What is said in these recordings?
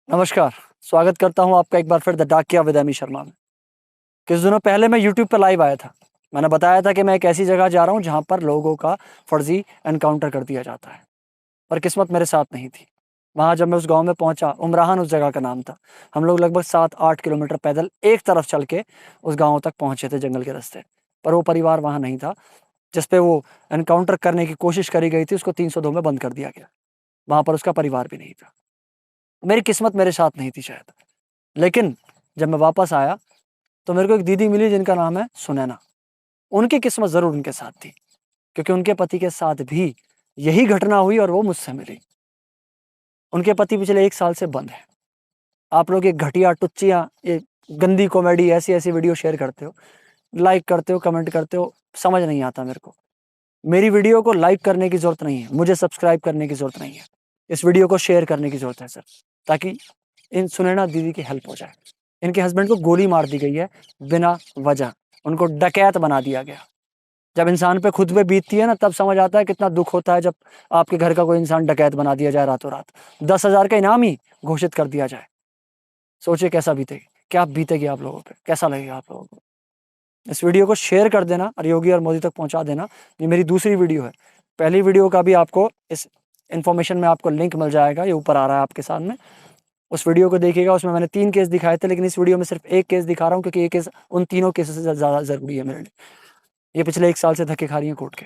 नमस्कार, स्वागत करता हूँ आपका एक बार फिर द डाकिया विद एमी शर्मा में। कुछ दिनों पहले मैं यूट्यूब पर लाइव आया था। मैंने बताया था कि मैं एक ऐसी जगह जा रहा हूँ जहाँ पर लोगों का फर्जी एनकाउंटर कर दिया जाता है, पर किस्मत मेरे साथ नहीं थी। वहाँ जब मैं उस गाँव में पहुँचा, उमराहन उस जगह का नाम था। हम लोग लगभग 7-8 किलोमीटर पैदल एक तरफ चल के उस गाँव तक पहुँचे थे जंगल के रास्ते, पर वो परिवार वहाँ नहीं था जिस पे वो एनकाउंटर करने की कोशिश करी गई थी। उसको 302 में बंद कर दिया गया। वहाँ पर उसका परिवार भी नहीं था। मेरी किस्मत मेरे साथ नहीं थी शायद। लेकिन जब मैं वापस आया तो मेरे को एक दीदी मिली जिनका नाम है सुनैना। उनकी किस्मत ज़रूर उनके साथ थी, क्योंकि उनके पति के साथ भी यही घटना हुई और वो मुझसे मिली। उनके पति पिछले 1 साल से बंद हैं। आप लोग ये घटिया टुच्चियाँ, ये गंदी कॉमेडी, ऐसी-ऐसी वीडियो शेयर करते हो, लाइक करते हो, कमेंट करते हो, समझ नहीं आता मेरे को। मेरी वीडियो को लाइक करने की ज़रूरत नहीं है, मुझे सब्सक्राइब करने की ज़रूरत नहीं है। इस वीडियो को शेयर करने की ज़रूरत है सिर्फ, ताकि इन सुनैना दीदी की हेल्प हो जाए। इनके हस्बैंड को गोली मार दी गई है बिना वजह, उनको डकैत बना दिया गया। जब इंसान पे खुद पे बीतती है ना, तब समझ आता है कितना दुःख होता है जब आपके घर का कोई इंसान डकैत बना दिया जाए रातों रात। 10,000 का इनाम ही घोषित कर दिया जाए। सोचिए कैसा बीतेगी, क्या बीतेगी आप लोगों पे, कैसा लगेगा आप लोगों को? इस वीडियो को शेयर कर देना और योगी और मोदी तक पहुँचा देना। ये मेरी दूसरी वीडियो है। पहली वीडियो का भी आपको इस इन्फॉर्मेशन में आपको लिंक मिल जाएगा, ये ऊपर आ रहा है आपके सामने। उस वीडियो को देखिएगा, उसमें मैंने 3 केस दिखाए थे, लेकिन इस वीडियो में सिर्फ 1 केस दिखा रहा हूँ, क्योंकि ये केस उन तीनों केसों से ज़्यादा ज़रूरी है मेरे लिए। ये पिछले 1 साल से धक्के खा रही हैं कोर्ट के,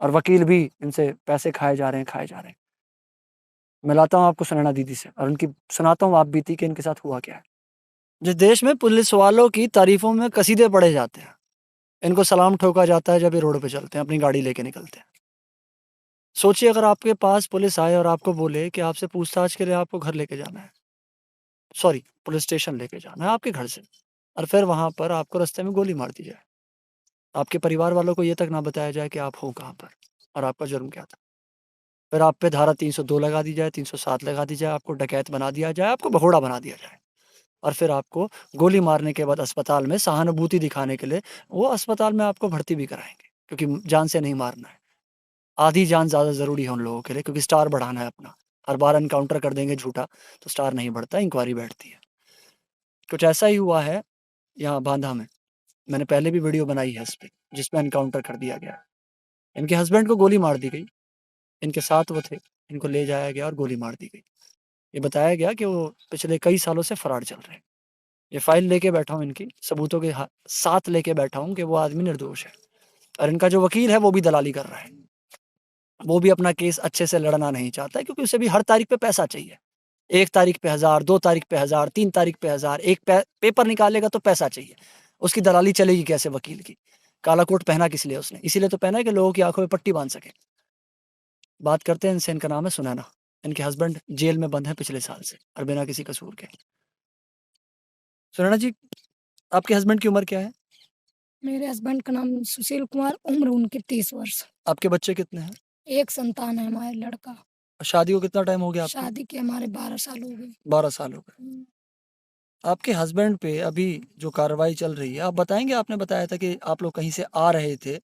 और वकील भी इनसे पैसे खाए जा रहे हैं, खाए जा रहे हैं। मिलाता हूँ आपको सुनैना दीदी से और उनकी सुनाता हूँ आप बीती कि इनके साथ हुआ क्या है। जिस देश में पुलिस वालों की तारीफों में कसीदे पढ़े जाते हैं, इनको सलाम ठोका जाता है जब ये रोड पे चलते हैं, अपनी गाड़ी लेके निकलते हैं। सोचिए अगर आपके पास पुलिस आए और आपको बोले कि आपसे पूछताछ के लिए आपको घर लेके जाना है, सॉरी पुलिस स्टेशन लेके जाना है आपके घर से, और फिर वहाँ पर आपको रास्ते में गोली मार दी जाए। आपके परिवार वालों को ये तक ना बताया जाए कि आप हो कहाँ पर और आपका जुर्म क्या था। फिर आप पे धारा 302 लगा दी जाए, 307 लगा दी जाए, आपको डकैत बना दिया जाए, आपको भगोड़ा बना दिया जाए, और फिर आपको गोली मारने के बाद अस्पताल में सहानुभूति दिखाने के लिए वो अस्पताल में आपको भर्ती भी कराएँगे, क्योंकि जान से नहीं मारना है। आधी जान ज़्यादा ज़रूरी है उन लोगों के लिए, क्योंकि स्टार बढ़ाना है अपना। हर बार एनकाउंटर कर देंगे झूठा तो स्टार नहीं बढ़ता, इंक्वायरी बैठती है। कुछ ऐसा ही हुआ है यहाँ बांदा में। मैंने पहले भी वीडियो बनाई है इस पे, जिसमें एनकाउंटर कर दिया गया। इनके हस्बैंड को गोली मार दी गई, इनके साथ वो थे, इनको ले जाया गया और गोली मार दी गई। ये बताया गया कि वो पिछले कई सालों से फरार चल रहे हैं। ये फाइल लेके बैठा हूँ, इनकी सबूतों के साथ लेके बैठा हूँ कि वो आदमी निर्दोष है, और इनका जो वकील है वो भी दलाली कर रहा है। वो भी अपना केस अच्छे से लड़ना नहीं चाहता है, क्योंकि उसे भी हर तारीख पे पैसा चाहिए। 1 तारीख पे 1000, 2 तारीख पे 1000, 3 तारीख पे 1000, एक पेपर निकालेगा तो पैसा चाहिए। उसकी दलाली चलेगी कैसे वकील की? काला कोट पहना किस लिए उसने? इसीलिए तो पहना है कि लोगों की आँखों में पट्टी बाँध सके। बात करते हैं इनसे, इनका नाम है सुनैना। इनके हस्बैंड जेल में बंद हैं पिछले साल से, और बिना किसी कसूर के। सुनैना जी, आपके हस्बैंड की उम्र क्या है? मेरे हस्बैंड का नाम सुशील कुमार, उम्र उनकी 30 वर्ष। आपके बच्चे कितने हैं? एक संतान है हमारे लड़का। शादी को कितना टाइम हो गया आपकी? शादी के हमारे 12 साल हो गए। 12 साल हो गए। हुँ। आपके हस्बैंड पे अभी जो कार्रवाई चल रही है, आप बताएँगे? आपने बताया था कि आप लोग कहीं से आ रहे थे।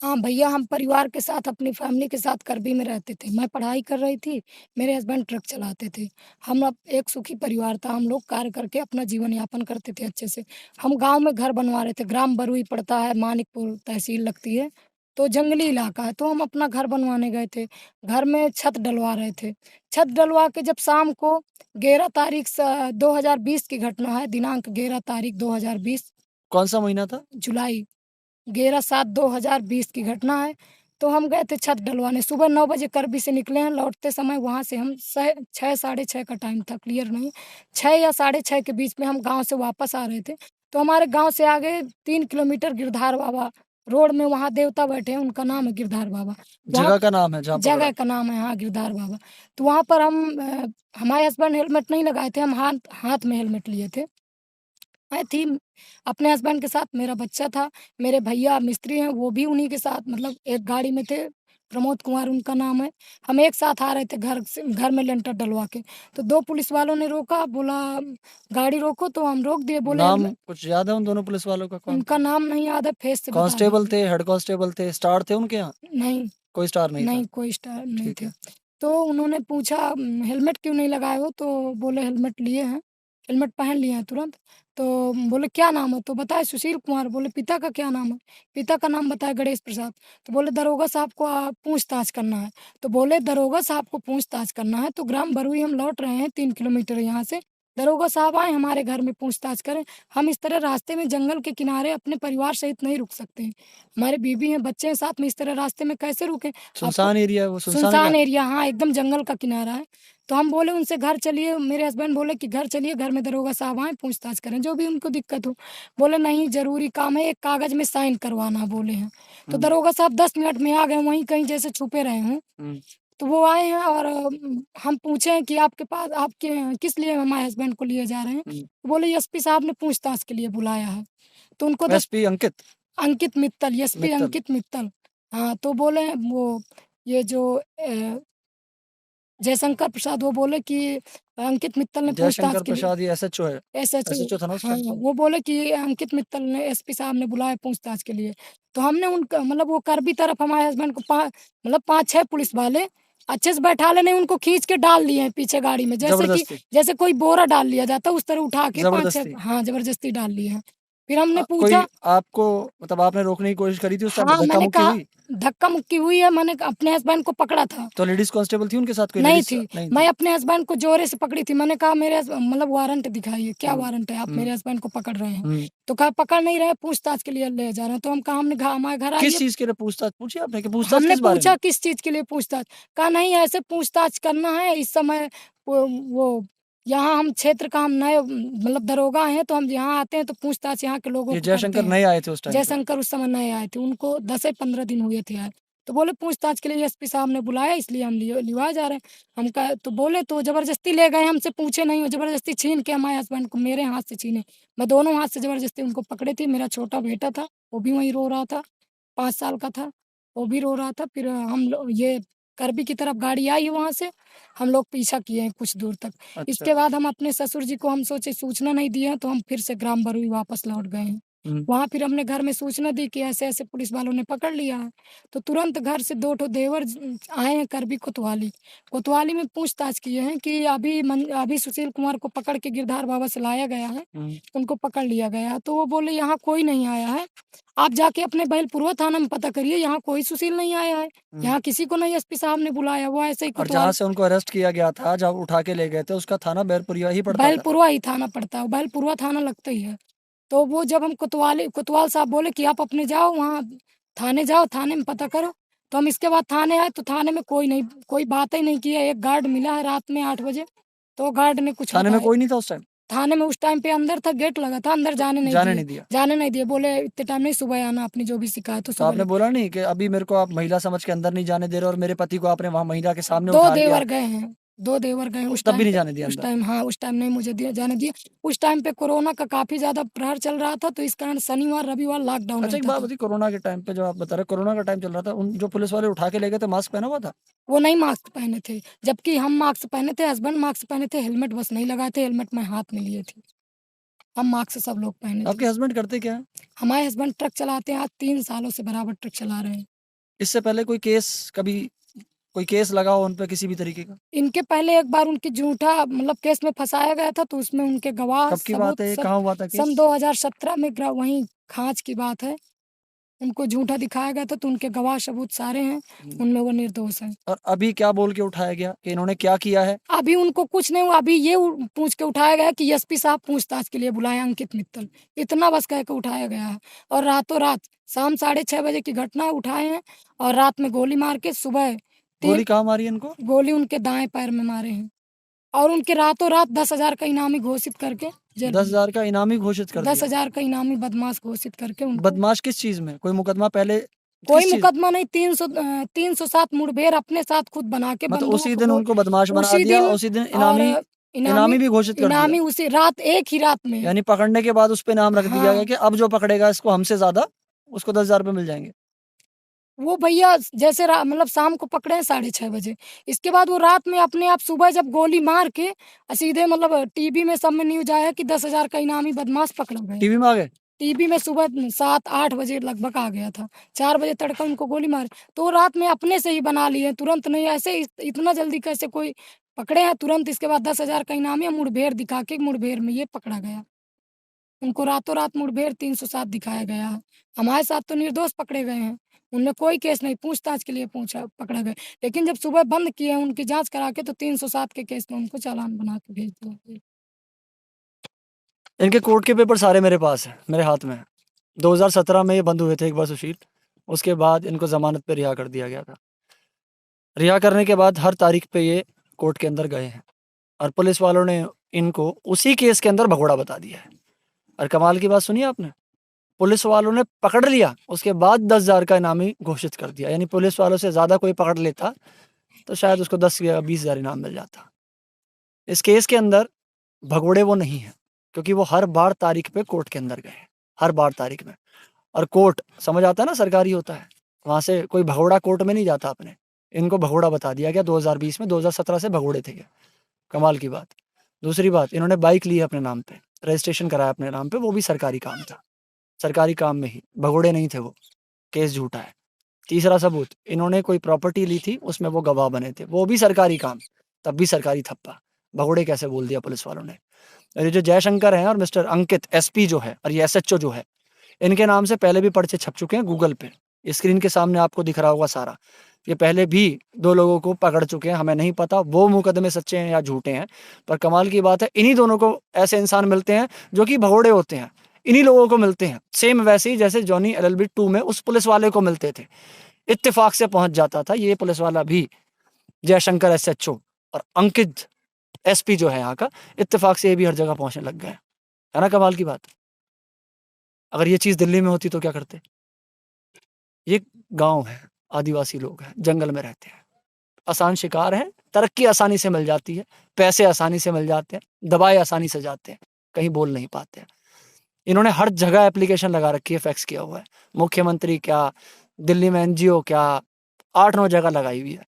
हाँ, भैया हम परिवार के साथ अपनी फैमिली के साथ करबी में रहते थे। मैं पढ़ाई कर रही थी, मेरे हस्बैंड ट्रक चलाते थे। हम अब एक सुखी परिवार था, हम लोग कार्य करके अपना जीवन यापन करते थे अच्छे से। हम गाँव में घर बनवा रहे थे, ग्राम बरुई पड़ता है, मानिकपुर तहसील लगती है, तो जंगली इलाका है, तो हम अपना घर बनवाने गए थे। घर में छत डलवा रहे थे। छत डलवा के जब शाम को 11 तारीख 2020 की घटना है, दिनांक 11 तारीख 2020 कौन-सा महीना था? जुलाई 11/7/2020 की घटना है। तो हम गए थे छत डलवाने, सुबह 9 बजे करबी से निकले हैं, लौटते समय वहाँ से हम 6 साढ़े 6 का टाइम था, क्लियर नहीं, 6 या साढ़े 6 के बीच में हम गाँव से वापस आ रहे थे। तो हमारे गाँव से आगे 3 किलोमीटर गिरधार बाबा रोड में, वहाँ देवता बैठे हैं, उनका नाम है गिरधार बाबा। वहाँ जगह का नाम है जहाँ पकड़ा? जगह का नाम है, हाँ, गिरधार बाबा। तो वहाँ पर हमारे हस्बैंड हेलमेट नहीं लगाए थे, हम हाथ हाथ में हेलमेट लिए थे। मैं थी अपने हस्बैंड के साथ, मेरा बच्चा था, मेरे भैया मिस्त्री हैं, वो भी उन्हीं के साथ, मतलब एक गाड़ी में थे, प्रमोद कुमार उनका नाम है। हम एक साथ आ रहे थे घर में लेंटर डलवा के। तो 2 पुलिस वालों ने रोका, बोला गाड़ी रोको, तो हम रोक दिए, बोले नाम कुछ याद है उन दोनों पुलिस वालों का? कौन उनका थे? नाम नहीं याद है, फेस से बता कांस्टेबल देंगे। थे, हेड कांस्टेबल थे, स्टार थे उनके यहाँ? नहीं, कोई स्टार नहीं था। नहीं कोई स्टार नहीं ठीक थे। है। तो उन्होंने पूछा हेलमेट क्यों नहीं लगाए हो? तो बोले हेलमेट लिए हैं, हेलमेट पहन लिए हैं तुरंत। तो बोले क्या नाम है? तो बताए सुशील कुमार। बोले पिता का क्या नाम है? पिता का नाम बताया गणेश प्रसाद। तो बोले दरोगा साहब को पूछताछ करना है। तो बोले दरोगा साहब को पूछताछ करना है तो ग्राम बरुई हम लौट रहे हैं 3 किलोमीटर यहाँ से। दरोगा साहब आए हमारे घर में पूछताछ करें। हम इस तरह रास्ते में जंगल के किनारे अपने परिवार सहित नहीं रुक सकते हैं। हमारे बीवी हैं, बच्चे हैं साथ में, इस तरह रास्ते में कैसे रुकें? आपको सुनसान एरिया है वो, सुनसान सुनसान इलाका? एरिया, हाँ, एकदम जंगल का किनारा है। तो हम बोले उनसे घर चलिए, मेरे हस्बैंड बोले कि घर चलिए, घर में दरोगा साहब आएँ पूछताछ करें, जो भी उनको दिक्कत हो। बोले नहीं ज़रूरी काम है, एक कागज़ में साइन करवाना बोले हैं। तो दरोगा साहब 10 मिनट में आ गए, वहीं कहीं जैसे छुपे रहे हों। हुँ। तो वो आए हैं और हम पूछे हैं कि आपके पास आपके किस लिए हमारे हस्बैंड को लिए जा रहे हैं? हुँ। तो बोले एसपी साहब ने पूछताछ के लिए बुलाया है। तो उनको 10 एसपी अंकित अंकित मित्तल, एसपी मित्तल। अंकित मित्तल। हाँ, तो बोले वो ये जो जयशंकर प्रसाद, वो बोले कि अंकित मित्तल ने पूछताछ जयशंकर के लिए प्रसाद ये एसएचओ है। एसएचओ, एसएचओ था ना उस हाँ, टाइम? वो बोले कि अंकित मित्तल ने एसपी साहब ने बुलाया पूछताछ के लिए। तो हमने उनका मतलब वो करबी तरफ हमारे हस्बैंड को मतलब 5-6 पुलिस वाले अच्छे से बैठा ले, नहीं उनको खींच के डाल दिए हैं पीछे गाड़ी में, ज़बरदस्ती, जैसे कोई बोरा डाल लिया जाता है उस तरह उठा के 5-6, ज़बरदस्ती। हाँ, ज़बरदस्ती डाल लिए हैं। फिर हमने कोई पूछा, आपको मतलब आपने रोकने की कोशिश करी थी उस टाइम पे, हाँ, मैंने धक्का-मुक्की कहा हुई? धक्का-मुक्की हुई है, मैंने अपने हस्बैंड को पकड़ा था। तो लेडीज़ कांस्टेबल थी उनके साथ, कोई नहीं लेडीज़ थी। नहीं मैं थी? अपने हस्बैंड को ज़ोरे से पकड़ी थी। मैंने कहा मेरे मतलब वारंट दिखाइए, क्या हुँ, वारंट है? आप हुँ, मेरे हस्बैंड को पकड़ रहे हैं। हुँ। तो कहा पकड़ नहीं रहे, पूछताछ के लिए ले जा रहे हैं। तो हम कहा हमने हमारे घर किस आइए। चीज़ के लिए पूछताछ पूछी आपने, कि पूछताछ हमने किस बारे पूछा में? किस चीज़ के लिए पूछताछ? कहा नहीं ऐसे पूछताछ करना है इस समय। वो यहाँ हम क्षेत्र का हम नए मतलब दरोगा हैं, तो हम यहाँ आते हैं तो पूछताछ यहाँ के लोगों ये को करते जयशंकर हैं। नए आए थे उस टाइम पे? जयशंकर उस समय नए आए थे, उनको 10 से 15 दिन हुए थे आए। तो बोले पूछताछ के लिए एसपी साहब ने बुलाया, इसलिए हम लिवाए जा रहे हैं। हम कहा तो बोले तो ज़बरदस्ती ले गए, हमसे पूछे नहीं, वो ज़बरदस्ती छीन के हमारे हस्बैंड को मेरे हाथ से छीने। मैं दोनों हाथ से ज़बरदस्ती उनको पकड़े थी। मेरा छोटा बेटा था, वो भी वहीं रो रहा था, 5 साल का था, वो भी रो रहा था। फिर हम लोग ये करबी की तरफ गाड़ी आई वहाँ से, हम लोग पीछा किए हैं कुछ दूर तक। अच्छा। इसके बाद हम अपने ससुर जी को हम सोचे सूचना नहीं दी है, तो हम फिर से ग्राम बरुई वापस लौट गए हैं। हुँ। वहाँ फिर हमने घर में सूचना दी कि ऐसे-ऐसे पुलिस वालों ने पकड़ लिया है। तो तुरंत घर से 2 ठो देवर आए हैं करबी कोतवाली। कोतवाली में पूछताछ किए हैं कि अभी सुशील कुमार को पकड़ के गिरधार बाबा से लाया गया है, हुँ। उनको पकड़ लिया गया है। तो वो बोले यहाँ कोई नहीं आया है, आप जाके अपने बैलपुरवा थाना में पता करिए, यहाँ कोई सुशील नहीं आया है, हुँ। यहाँ किसी को नहीं एसपी साहब ने बुलाया। वो ऐसे ही और जहाँ कोतवाल से उनको अरेस्ट किया गया था, जब उठा के ले गए थे, उसका थाना बैरपुरिया ही पड़ता था। बैलपुरवा ही थाना पड़ता है, बैलपुरवा थाना लगता ही है। तो वो जब हम कोतवाल साहब बोले कि आप अपने जाओ वहाँ थाने जाओ, थाने में पता करो। तो हम इसके बाद थाने आए तो थाने में कोई नहीं, कोई बात ही नहीं की है। एक गार्ड मिला है रात में 8 बजे, तो गार्ड ने कुछ थाने में बताया। कोई नहीं था उस टाइम? थाने में उस टाइम पे अंदर था, गेट लगा था, अंदर जाने नहीं दिया? जाने नहीं दिए। बोले इतने टाइम नहीं, सुबह आना, अपनी जो भी शिकायत हो तो सुबह आपने बोला नहीं कि अभी मेरे को आप महिला समझ के अंदर नहीं जाने दे रहे और मेरे पति को आपने वहाँ महिला के सामने 2 उठा लिया, देवर गए हैं, 2 देवर गए उस तब भी टाइम नहीं पे। जाने दिया उस अंदर? टाइम, हाँ, उस टाइम नहीं मुझे जाने दिया। उस टाइम पे कोरोना का काफ़ी ज़्यादा प्रहर चल रहा था, तो इस कारण शनिवार, रविवार लॉकडाउन अच्छा, एक रहता बात था। बताइए, कोरोना के टाइम पे जो आप बता रहे, कोरोना का टाइम चल रहा था, उन जो पुलिस वाले उठा के ले गए थे, मास्क पहना हुआ था? वो नहीं मास्क पहने थे, जबकि हम मास्क पहने थे, हस्बैंड मास्क पहने थे, हेलमेट बस नहीं लगाए थे, हेलमेट मैं हाथ में लिए थी। हम मास्क सब लोग पहने थे। आपके हस्बैंड करते क्या हैं? हमारे हस्बैंड ट्रक चलाते हैं, आज 3 सालों से बराबर ट्रक चला रहे हैं। इससे पहले कोई केस लगा हो उन पे किसी भी तरीके का? इनके पहले एक बार उनकी झूठा मतलब केस में फँसाया गया था, तो उसमें उनके गवाह कब की बात सबूत है ये? सब कहाँ हुआ था सन केस? 2017 में वहीं खांच की बात है। उनको झूठा दिखाया गया था, तो उनके गवाह सबूत सारे हैं, हुँ। उनमें वो निर्दोष हैं। और अभी क्या बोल के उठाया गया कि इन्होंने क्या किया है? अभी उनको कुछ नहीं हुआ, अभी ये पूछ के उठाया गया कि एसपी साहब पूछताछ के लिए बुलाए अंकित मित्तल, इतना बस कह के उठाया गया है। और रातों रात शाम 6:30 बजे की घटना उठाए हैं, और रात में गोली मार के सुबह गोली 3 कहाँ मारी इनको? गोली उनके दाएँ पैर में मारे हैं, और उनके रातों रात 10,000 का इनामी घोषित करके जेल भेज 10,000 का इनामी घोषित कर दिया। 10,000 का इनामी बदमाश घोषित करके उनको बदमाश किस चीज़ में? कोई मुकदमा पहले कोई किस चीज़? मुकदमा नहीं, 307 मुठभेड़ अपने साथ खुद बना के मतलब उसी बंदूक दिन वो उनको बदमाश बना उसी दिया दिन, और उसी दिन और इनामी भी घोषित कर दिया। इनामी उसी रात, एक ही रात में। यानी पकड़ने के बाद उस पे नाम रख दिया गया हाँ, कि अब जो पकड़ेगा इसको हमसे ज़्यादा, उसको 10,000 रुपए मिल जाएँगे। वो भैया जैसे मतलब शाम को पकड़े हैं 6:30 बजे। इसके बाद वो रात में अपने आप सुबह जब गोली मार के सीधे मतलब टीवी में सब में न्यूज़ आया कि 10,000 का इनामी बदमाश पकड़ा गया। टीवी में आ गए? टीबी में सुबह 7-8 बजे लगभग आ गया था। 4 बजे तड़का उनको गोली मारी, तो रात में अपने से ही बना लिए, तुरंत नहीं ऐसे इतना जल्दी कैसे कोई पकड़े हैं तुरंत। इसके बाद 10,000 का इनामी मुठभेड़ दिखा के मुठभेड़ में ये पकड़ा गया। उनको रातों रात मुठभेड़ 307 दिखाया गया है। हमारे साथ तो निर्दोष पकड़े गए हैं। उनमें कोई केस नहीं, पूछताछ के लिए पूछा पकड़ा गया। लेकिन जब सुबह बंद किए उनकी जाँच करा के, तो 307 के केस में उनको चालान बना के भेज दिया गया। इनके कोर्ट के पेपर सारे मेरे पास हैं, मेरे हाथ में है। 2017 में ये बंद हुए थे एक बार सुशील, उसके बाद इनको ज़मानत पे रिहा कर दिया गया था। रिहा करने के बाद हर तारीख पे ये कोर्ट के अंदर गए हैं और पुलिस वालों ने इनको उसी केस के अंदर भगोड़ा बता दिया है। और कमाल की बात सुनी आपने, पुलिस वालों ने पकड़ लिया, उसके बाद 10,000 का इनामी घोषित कर दिया। यानी पुलिस वालों से ज़्यादा कोई पकड़ लेता तो शायद उसको 10 या 20,000 इनाम मिल जाता। इस केस के अंदर भगोड़े वो नहीं हैं, क्योंकि वो हर बार तारीख पे कोर्ट के अंदर गए हैं, हर बार तारीख में। और कोर्ट समझ आता है ना, सरकारी होता है, वहाँ से कोई भगोड़ा कोर्ट में नहीं जाता अपने। इनको भगोड़ा बता दिया गया 2020 में, 2017 से भगोड़े थे ये। कमाल की बात। दूसरी बात, इन्होंने बाइक ली है अपने नाम पे, रजिस्ट्रेशन कराया अपने नाम पे, वो भी सरकारी काम था, सरकारी काम में ही, भगोड़े नहीं थे वो, केस झूठा है। तीसरा सबूत, इन्होंने कोई प्रॉपर्टी ली थी, उसमें वो गवाह बने थे, वो भी सरकारी काम, तब भी सरकारी थप्पा। भगोड़े कैसे बोल दिया पुलिस वालों ने। और ये जो जयशंकर हैं और मिस्टर अंकित एसपी जो है और ये एसएचओ जो है, इनके नाम से पहले भी पर्चे छप चुके हैं गूगल पे। स्क्रीन के सामने आपको दिख रहा होगा सारा। ये पहले भी 2 लोगों को पकड़ चुके हैं, हमें नहीं पता वो मुकदमे सच्चे हैं या झूठे हैं, पर कमाल की बात है इन्हीं दोनों को ऐसे इंसान मिलते हैं जो कि भगोड़े होते हैं, इन्हीं लोगों को मिलते हैं। सेम वैसे ही जैसे जॉनी एलएलबी 2 में उस पुलिस वाले को मिलते थे, इत्तेफाक से पहुंच जाता था। ये पुलिस वाला भी, जयशंकर एसएचओ और अंकित एसपी जो है यहाँ का, इत्तेफाक से ये भी हर जगह पहुंचने लग गए, है ना कमाल की बात। अगर ये चीज़ दिल्ली में होती तो क्या करते। ये गाँव है, आदिवासी लोग हैं, जंगल में रहते हैं, आसान शिकार हैं, तरक्की आसानी से मिल जाती है, पैसे आसानी से मिल जाते हैं, दबाए आसानी से जाते हैं, कहीं बोल नहीं पाते हैं। इन्होंने हर जगह एप्लीकेशन लगा रखी है, फैक्स किया हुआ है, मुख्यमंत्री क्या, दिल्ली में एनजीओ क्या, 8-9 जगह लगाई हुई है।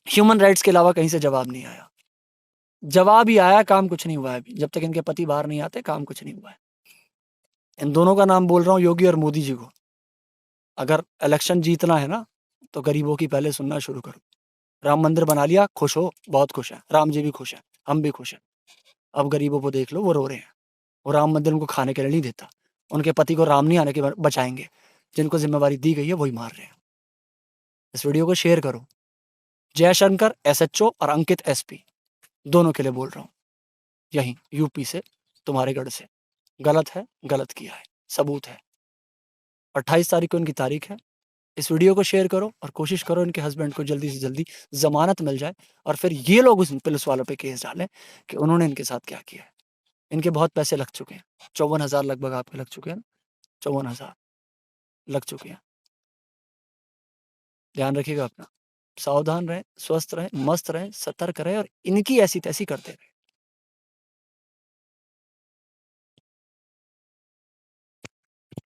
ह्यूमन राइट्स के अलावा कहीं से जवाब नहीं आया। जवाब ही आया, काम कुछ नहीं हुआ है अभी, जब तक इनके पति बाहर नहीं आते काम कुछ नहीं हुआ है। इन दोनों का नाम बोल रहा हूँ, योगी और मोदी जी को। अगर इलेक्शन जीतना है ना, तो गरीबों की पहले सुनना शुरू करो। राम मंदिर बना लिया, खुश हो, बहुत खुश है, राम जी भी खुश है, हम भी खुश हैं। अब गरीबों को देख लो, वो रो रहे हैं, वो राम मंदिर उनको खाने के लिए नहीं देता, उनके पति को राम नहीं आने के बचाएंगे, जिनको जिम्मेवारी दी गई है वही मार रहे हैं। इस वीडियो को शेयर करो। जयशंकर एसएचओ और अंकित एसपी दोनों के लिए बोल रहा हूँ, यहीं यूपी से, तुम्हारे गढ़ से। गलत है, गलत किया है, सबूत है। 28 तारीख को इनकी तारीख है। इस वीडियो को शेयर करो और कोशिश करो इनके हस्बैंड को जल्दी से जल्दी ज़मानत मिल जाए, और फिर ये लोग उस पुलिस वालों पे केस डालें कि उन्होंने इनके साथ क्या किया है। इनके बहुत पैसे लग चुके हैं, 54,000 लगभग आपके लग चुके हैं, 54,000 लग चुके हैं। ध्यान रखिएगा अपना, सावधान रहें, स्वस्थ रहें, मस्त रहें, सतर्क रहें और इनकी ऐसी तैसी करते रहें।